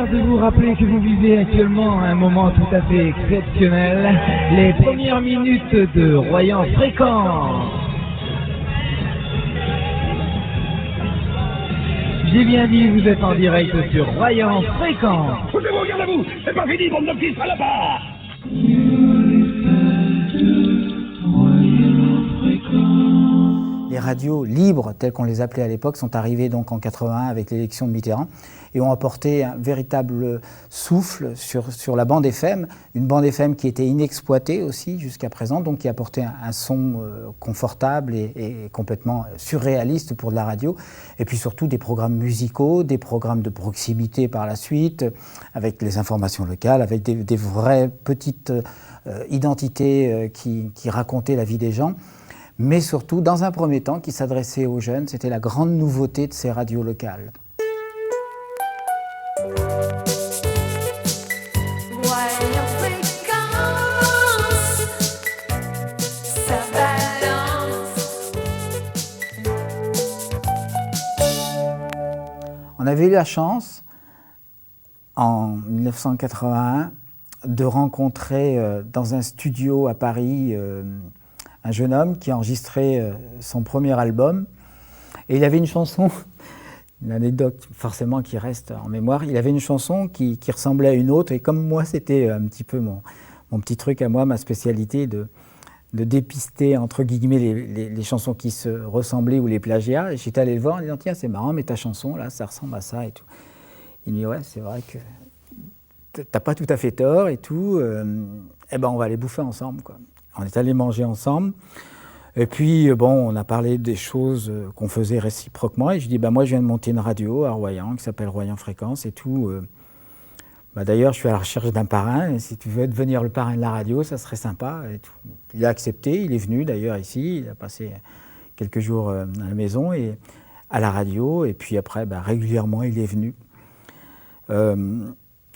plaisir de vous rappeler que vous vivez actuellement un moment tout à fait exceptionnel, les premières minutes de Royan Fréquence. J'ai bien dit, vous êtes en direct sur Royan Fréquence. Foutez-vous, regardez-vous, c'est pas fini, bande de petits salopards. Les radios libres, telles qu'on les appelait à l'époque, sont arrivées donc en 81 avec l'élection de Mitterrand et ont apporté un véritable souffle sur la bande FM, une bande FM qui était inexploitée aussi jusqu'à présent, donc qui apportait un son confortable et complètement surréaliste pour de la radio, et puis surtout des programmes musicaux, des programmes de proximité par la suite, avec les informations locales, avec des vraies petites identités qui racontaient la vie des gens. Mais surtout, dans un premier temps, qui s'adressait aux jeunes, c'était la grande nouveauté de ces radios locales. On avait eu la chance, en 1981, de rencontrer dans un studio à Paris un jeune homme qui enregistrait son premier album. Et il avait une chanson, une anecdote forcément qui reste en mémoire, il avait une chanson qui ressemblait à une autre, et comme moi c'était un petit peu mon petit truc à moi, ma spécialité de dépister entre guillemets les chansons qui se ressemblaient ou les plagiats, et j'étais allé le voir en disant « Tiens, c'est marrant, mais ta chanson là, ça ressemble à ça » et tout. Il me dit « Ouais, c'est vrai que t'as pas tout à fait tort et tout, eh ben on va aller bouffer ensemble, quoi. » On est allé manger ensemble, et puis bon, on a parlé des choses qu'on faisait réciproquement, et je dis moi je viens de monter une radio à Royan qui s'appelle Royan Fréquence et tout. D'ailleurs, je suis à la recherche d'un parrain, et si tu veux devenir le parrain de la radio, ça serait sympa. Et tout. Il a accepté, il est venu d'ailleurs ici, il a passé quelques jours à la maison et à la radio, et puis après, régulièrement, il est venu.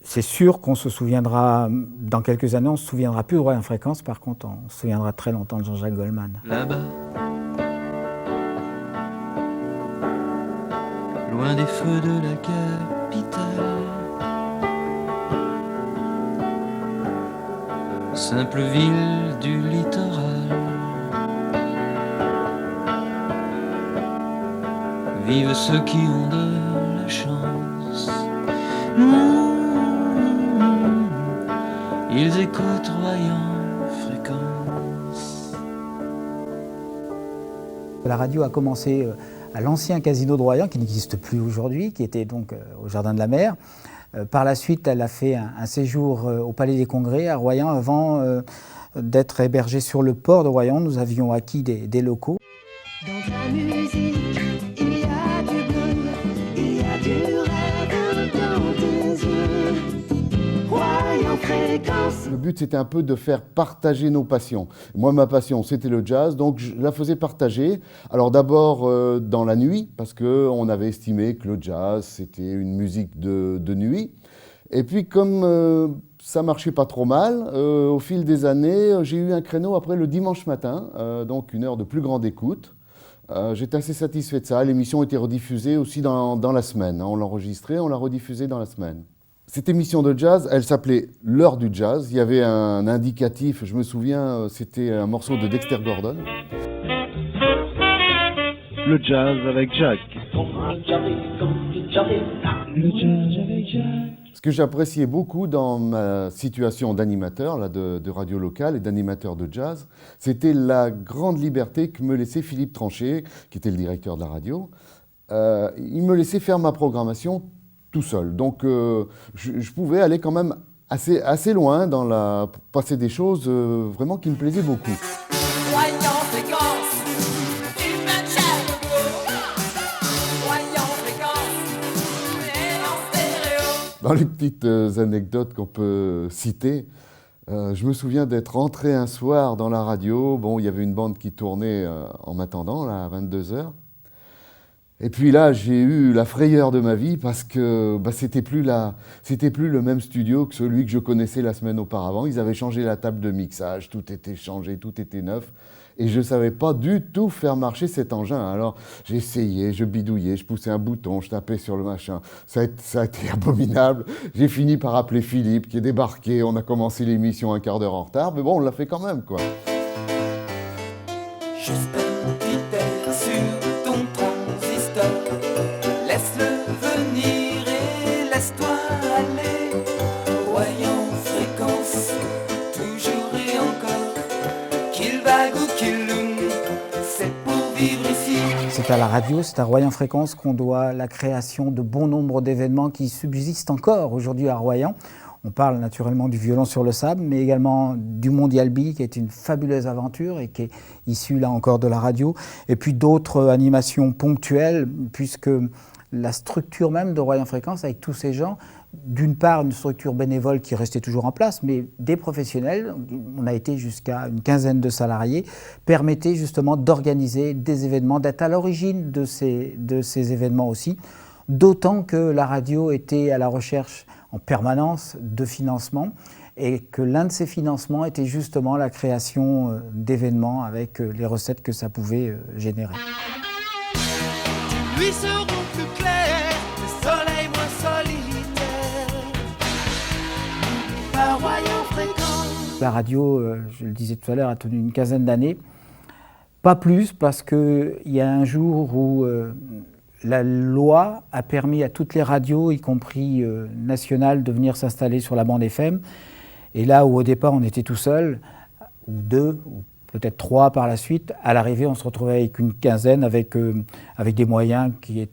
C'est sûr qu'on se souviendra, dans quelques années, on ne se souviendra plus de Royan Fréquence, par contre, on se souviendra très longtemps de Jean-Jacques Goldman. Là-bas, loin des feux de la capitale, simple ville du littoral, vivent ceux qui ont de la chance. Ils écoutent Royan Fréquence. La radio a commencé à l'ancien casino de Royan, qui n'existe plus aujourd'hui, qui était donc au Jardin de la Mer. Par la suite, elle a fait un séjour au Palais des Congrès à Royan avant d'être hébergée sur le port de Royan. Nous avions acquis des locaux. Dans ta musique, il y a du bleu, il y a du rêve dans tes yeux. Royan Fréquence. Le but, c'était un peu de faire partager nos passions. Moi, ma passion, c'était le jazz, donc je la faisais partager. Alors d'abord dans la nuit, parce qu'on avait estimé que le jazz, c'était une musique de nuit. Et puis comme ça marchait pas trop mal, au fil des années, j'ai eu un créneau après le dimanche matin, donc une heure de plus grande écoute. J'étais assez satisfait de ça. L'émission était rediffusée aussi dans la semaine. On l'enregistrait, on l'a rediffusée dans la semaine. Cette émission de jazz, elle s'appelait L'heure du jazz. Il y avait un indicatif, je me souviens, c'était un morceau de Dexter Gordon. Le jazz avec Jacques. Le jazz avec Jacques. Ce que j'appréciais beaucoup dans ma situation d'animateur là, de radio locale et d'animateur de jazz, c'était la grande liberté que me laissait Philippe Tranchet, qui était le directeur de la radio. Il me laissait faire ma programmation tout seul. Donc je pouvais aller quand même assez loin pour passer des choses vraiment qui me plaisaient beaucoup. Dans les petites anecdotes qu'on peut citer, je me souviens d'être rentré un soir dans la radio. Bon, il y avait une bande qui tournait en m'attendant, là, à 22h. Et puis là, j'ai eu la frayeur de ma vie parce que c'était plus le même studio que celui que je connaissais la semaine auparavant. Ils avaient changé la table de mixage, tout était changé, tout était neuf. Et je ne savais pas du tout faire marcher cet engin. Alors j'ai essayé, je bidouillais, je poussais un bouton, je tapais sur le machin. Ça a été abominable. J'ai fini par appeler Philippe qui est débarqué. On a commencé l'émission un quart d'heure en retard, mais bon, on l'a fait quand même, quoi. Juste un petit air sur ton transistor. Laisse-le venir et laisse-toi aller. Voyons fréquence, toujours et encore. Qu'il vague ou qu'il loue, c'est pour vivre ici. C'est à la radio, c'est à Royan Fréquence qu'on doit la création de bon nombre d'événements qui subsistent encore aujourd'hui à Royan. On parle naturellement du violon sur le sable, mais également du Mondial B, qui est une fabuleuse aventure et qui est issue là encore de la radio. Et puis d'autres animations ponctuelles, puisque la structure même de Royan Fréquence, avec tous ces gens, d'une part une structure bénévole qui restait toujours en place, mais des professionnels, on a été jusqu'à une quinzaine de salariés, permettaient justement d'organiser des événements, d'être à l'origine de ces événements aussi, d'autant que la radio était à la recherche en permanence de financement et que l'un de ces financements était justement la création d'événements avec les recettes que ça pouvait générer. Lui seront plus clairs, le soleil moins solitaire. Par Royan Fréquence. La radio, je le disais tout à l'heure, a tenu une quinzaine d'années. Pas plus, parce qu'il y a un jour où la loi a permis à toutes les radios, y compris nationales, de venir s'installer sur la bande FM. Et là où au départ on était tout seul, ou deux, ou peut-être trois par la suite, à l'arrivée on se retrouvait avec une quinzaine, avec des moyens qui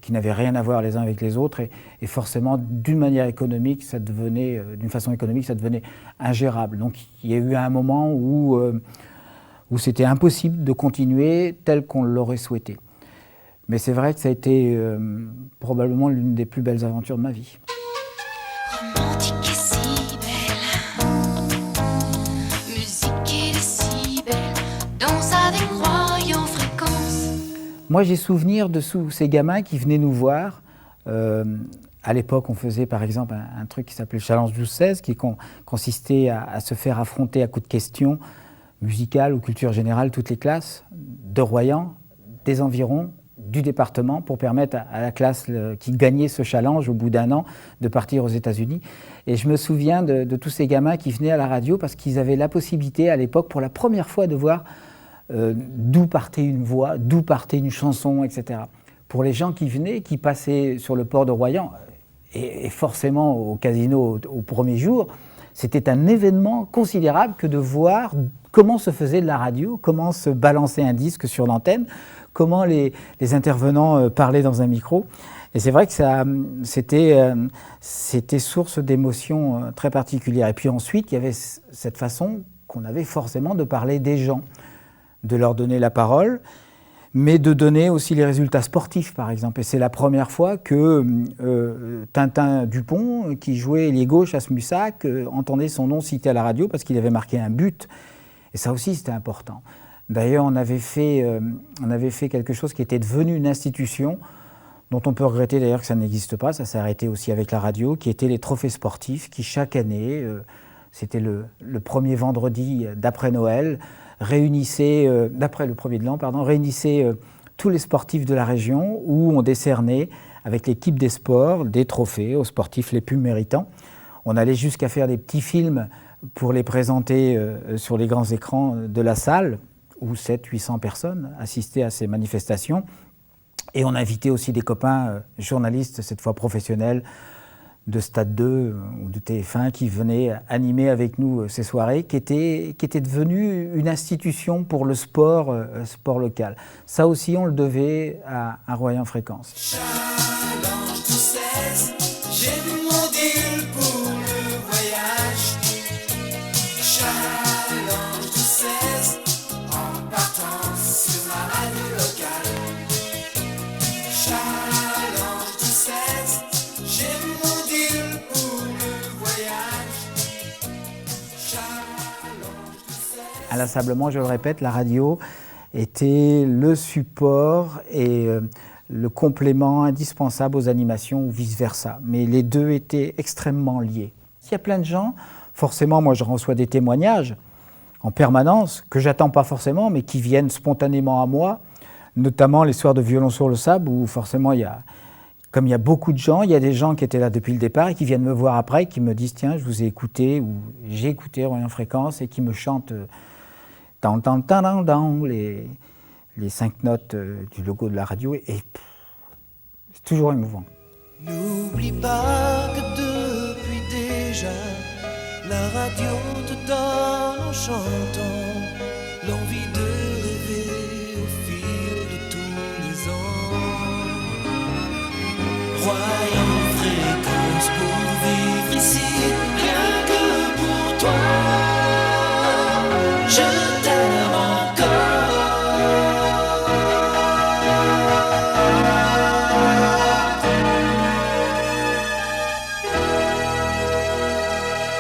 n'avaient rien à voir les uns avec les autres. Et forcément, d'une manière économique, d'une façon économique, ça devenait ingérable. Donc il y a eu un moment où c'était impossible de continuer tel qu'on l'aurait souhaité. Mais c'est vrai que ça a été probablement l'une des plus belles aventures de ma vie. Romantique et si belle, musique et si belle, danse avec Royan Fréquence. Moi, j'ai souvenir de ces gamins qui venaient nous voir. À l'époque, on faisait par exemple un truc qui s'appelait Challenge 12-16, qui consistait à se faire affronter à coups de questions musicales ou culture générale toutes les classes de Royan, des environs, du département, pour permettre à la classe qui gagnait ce challenge au bout d'un an de partir aux États-Unis. Et je me souviens de tous ces gamins qui venaient à la radio parce qu'ils avaient la possibilité à l'époque pour la première fois de voir d'où partait une voix, d'où partait une chanson, etc. Pour les gens qui venaient, qui passaient sur le port de Royan, et forcément au casino au premier jour, c'était un événement considérable que de voir comment se faisait de la radio, comment se balançait un disque sur l'antenne, comment les intervenants parlaient dans un micro. Et c'est vrai que c'était source d'émotions très particulières. Et puis ensuite, il y avait cette façon qu'on avait forcément de parler des gens, de leur donner la parole, mais de donner aussi les résultats sportifs, par exemple. Et c'est la première fois que Tintin Dupont, qui jouait ailier gauche à Smussac, entendait son nom cité à la radio parce qu'il avait marqué un but. Et ça aussi, c'était important. D'ailleurs, on avait fait quelque chose qui était devenu une institution, dont on peut regretter d'ailleurs que ça n'existe pas, ça s'est arrêté aussi avec la radio, qui étaient les trophées sportifs, qui chaque année, c'était le premier vendredi d'après Noël, d'après le premier de l'an, réunissait tous les sportifs de la région, où on décernait, avec l'équipe des sports, des trophées aux sportifs les plus méritants. On allait jusqu'à faire des petits films pour les présenter sur les grands écrans de la salle, où 700-800 personnes assistaient à ces manifestations. Et on invitait aussi des copains journalistes, cette fois professionnels, de Stade 2 ou de TF1, qui venaient animer avec nous ces soirées, qui étaient devenues une institution pour le sport local. Ça aussi, on le devait à Royan Fréquence. Challenge 12-16, j'ai mis mon deal pour le voyage. Challenge 12-16, en partant sur ma radio locale. Challenge 12-16, j'ai mis mon deal pour le voyage. Challenge 12-16. Inlassablement, je le répète, la radio était le support et le complément indispensable aux animations ou vice-versa. Mais les deux étaient extrêmement liés. Il y a plein de gens, forcément, moi je reçois des témoignages en permanence, que j'attends pas forcément, mais qui viennent spontanément à moi, notamment les soirs de violon sur le sable, où forcément comme il y a beaucoup de gens, il y a des gens qui étaient là depuis le départ et qui viennent me voir après, qui me disent tiens, je vous ai écouté, ou j'ai écouté Royan Fréquence, et qui me chantent les 5 notes du logo de la radio, et c'est toujours émouvant. N'oublie pas que depuis déjà, la radio te donne en chantant l'envie de rêver au fil de tous les ans. Royan Fréquence pour vivre ici, rien que pour toi. Je